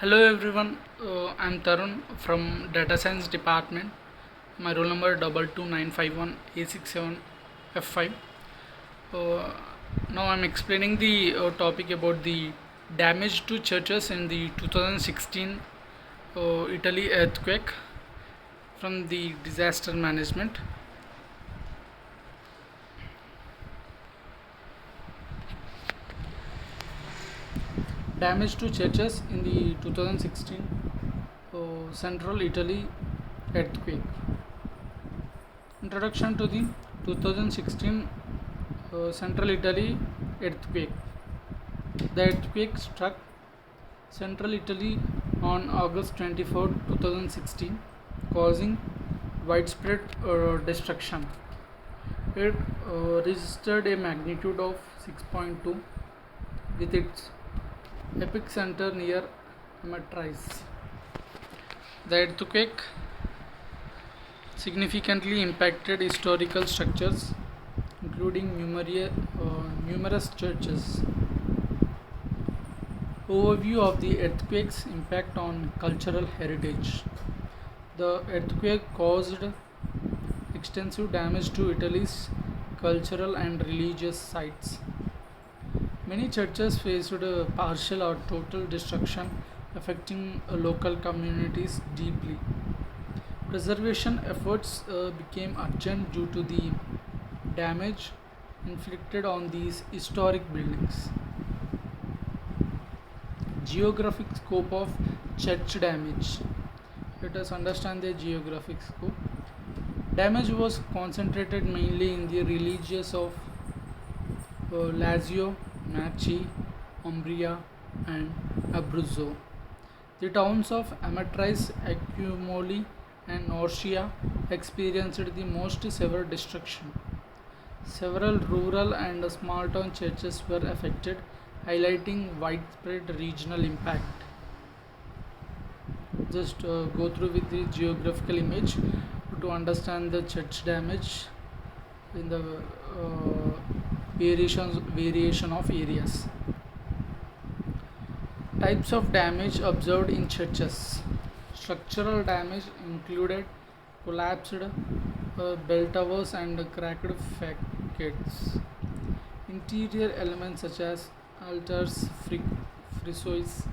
Hello everyone, I'm Tarun from Data Science Department. My roll number 22951 A67F5. Uh, Now I'm explaining the topic about the damage to churches in the 2016 Italy earthquake from the disaster management. Damage to churches in the 2016 Central Italy earthquake. Introduction to the 2016 Central Italy earthquake. The earthquake struck Central Italy on August 24, 2016, causing widespread destruction. It registered a magnitude of 6.2 with its epicenter near Amatrice. The earthquake significantly impacted historical structures, including numerous churches. Overview of the earthquake's impact on cultural heritage. The earthquake caused extensive damage to Italy's cultural and religious sites. Many churches faced partial or total destruction, affecting local communities deeply. Preservation efforts became urgent due to the damage inflicted on these historic buildings. Geographic scope of church damage. Let us understand the geographic scope. Damage was concentrated mainly in the religious of Lazio, Marchi, Umbria, and Abruzzo. The towns of Amatrice, Accumoli, and Norcia experienced the most severe destruction. Several rural and small town churches were affected, highlighting widespread regional impact. Just go through with the geographical image to understand the church damage in the variation of areas. Types of damage observed in churches. Structural damage included collapsed bell towers and cracked facades. Interior elements such as altars, friezes,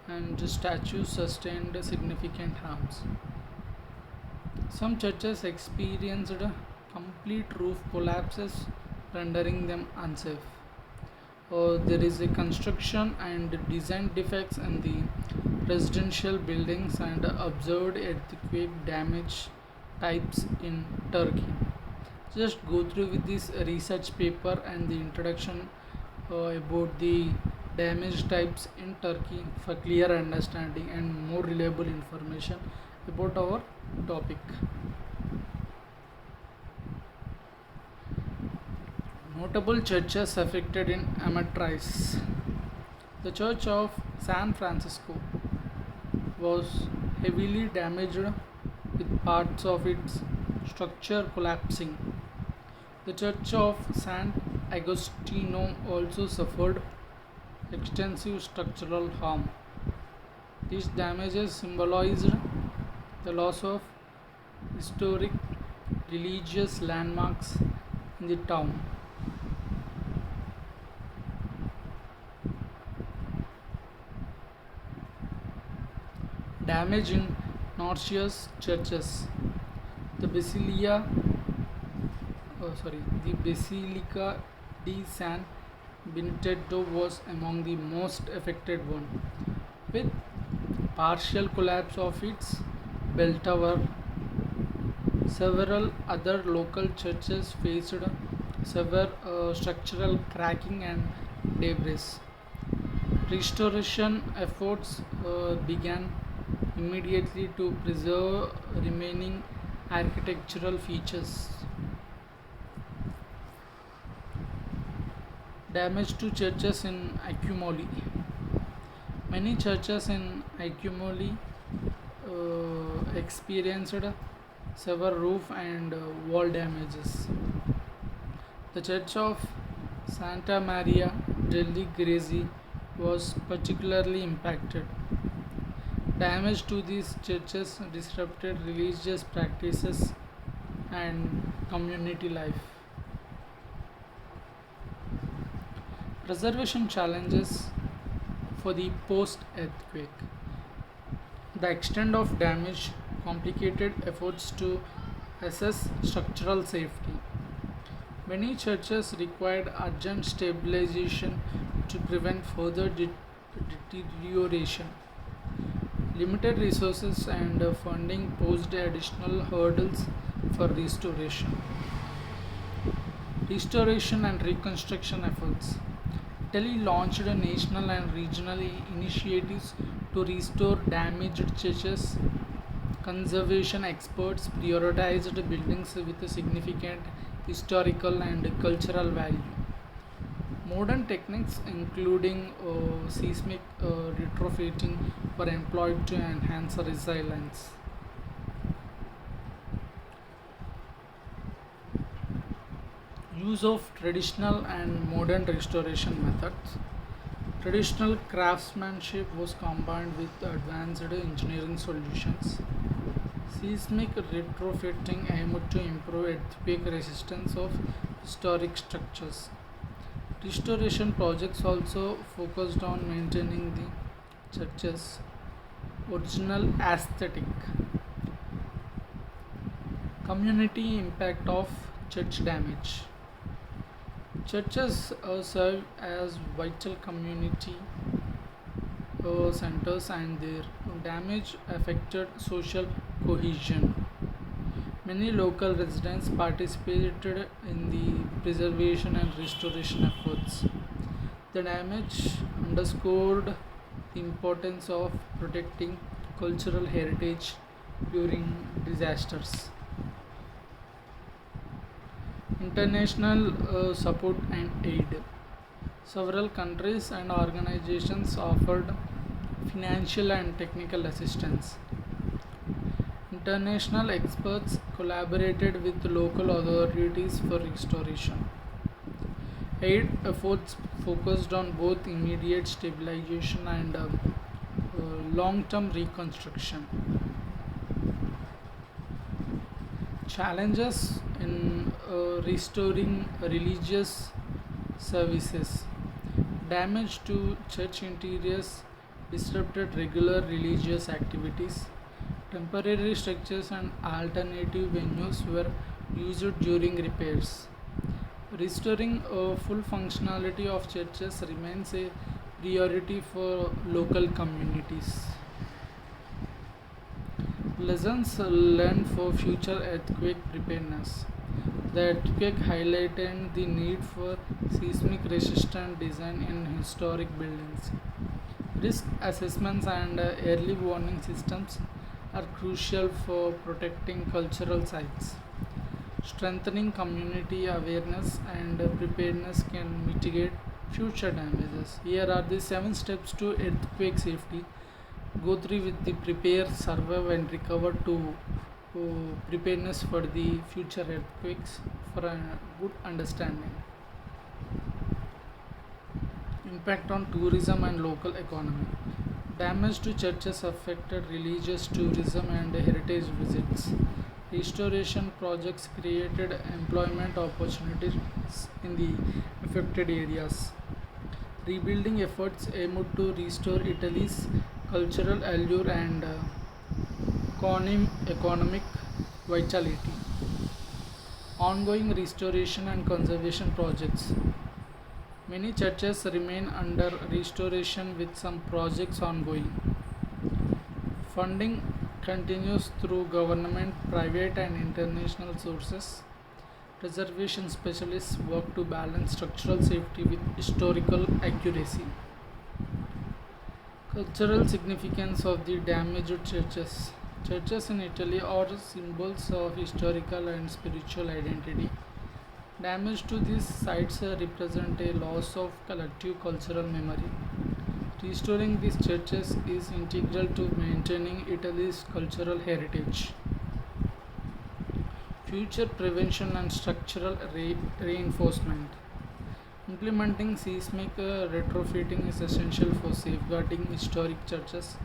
and statues sustained significant harms. Some churches experienced complete roof collapses, rendering them unsafe. There is a construction and design defects in the residential buildings and observed earthquake damage types in Turkey. Just go through with this research paper and the introduction about the damage types in Turkey for clear understanding and more reliable information about our topic. Notable churches affected in Amatrice. The Church of San Francisco was heavily damaged with parts of its structure collapsing. The Church of San Agostino also suffered extensive structural harm. These damages symbolized the loss of historic religious landmarks in the town. Damage in Norcia's churches. The the Basilica di San Benedetto was among the most affected one, with partial collapse of its bell tower. Several other local churches faced severe structural cracking and debris. Restoration efforts began immediately to preserve remaining architectural features. Damage to churches in Accumoli. Many churches in Accumoli experienced severe roof and wall damages. The Church of Santa Maria degli Greci was particularly impacted. Damage to these churches disrupted religious practices and community life. Preservation challenges for the post earthquake. The extent of damage complicated efforts to assess structural safety. Many churches required urgent stabilization to prevent further deterioration. Limited resources and funding posed additional hurdles for restoration. Restoration and reconstruction efforts. Italy launched national and regional initiatives to restore damaged churches. Conservation experts prioritized buildings with significant historical and cultural value. Modern techniques, including seismic retrofitting, were employed to enhance resilience. Use of traditional and modern restoration methods. Traditional craftsmanship was combined with advanced engineering solutions. Seismic retrofitting aimed to improve earthquake resistance of historic structures. Restoration projects also focused on maintaining the church's original aesthetic. Community impact of church damage. Churches serve as vital community centers, and their damage affected social cohesion. Many local residents participated in the preservation and restoration efforts. The damage underscored the importance of protecting cultural heritage during disasters. International support and aid. Several countries and organizations offered financial and technical assistance. International experts collaborated with local authorities for restoration. Aid efforts focused on both immediate stabilization and long term reconstruction. Challenges in restoring religious services. Damage to church interiors disrupted regular religious activities. Temporary structures and alternative venues were used during repairs. Restoring full functionality of churches remains a priority for local communities. Lessons learned for future earthquake preparedness. The earthquake highlighted the need for seismic resistant design in historic buildings. Risk assessments and early warning systems are crucial for protecting cultural sites. Strengthening community awareness and preparedness can mitigate future damages. Here are the 7 steps to earthquake safety. Go through with the prepare, survive, and recover to preparedness for the future earthquakes for a good understanding. Impact on tourism and local economy. Damage to churches affected religious tourism and heritage visits. Restoration projects created employment opportunities in the affected areas. Rebuilding efforts aimed to restore Italy's cultural allure and economic vitality. Ongoing restoration and conservation projects. Many churches remain under restoration with some projects ongoing. Funding continues through government, private, and international sources. Preservation specialists work to balance structural safety with historical accuracy. Cultural significance of the damaged churches. Churches in Italy are symbols of historical and spiritual identity. Damage to these sites represent a loss of collective cultural memory. Restoring these churches is integral to maintaining Italy's cultural heritage. Future prevention and structural reinforcement. Implementing seismic retrofitting is essential for safeguarding historic churches.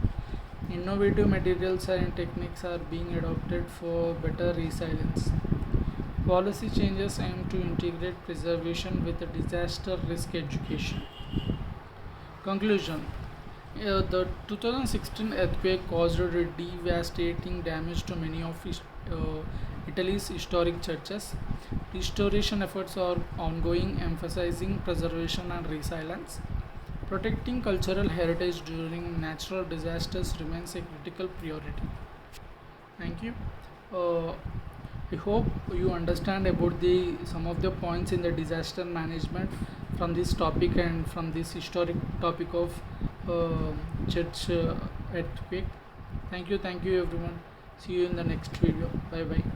Innovative materials and techniques are being adopted for better resilience. Policy changes aim to integrate preservation with disaster risk education. Conclusion. The 2016 earthquake caused a devastating damage to many of Italy's historic churches. Restoration efforts are ongoing, emphasizing preservation and resilience. Protecting cultural heritage during natural disasters remains a critical priority. Thank you. Uh, I hope you understand about the some of the points in the disaster management from this topic and from this historic topic of uh, church earthquake. Thank you everyone. See you in the next video. Bye bye.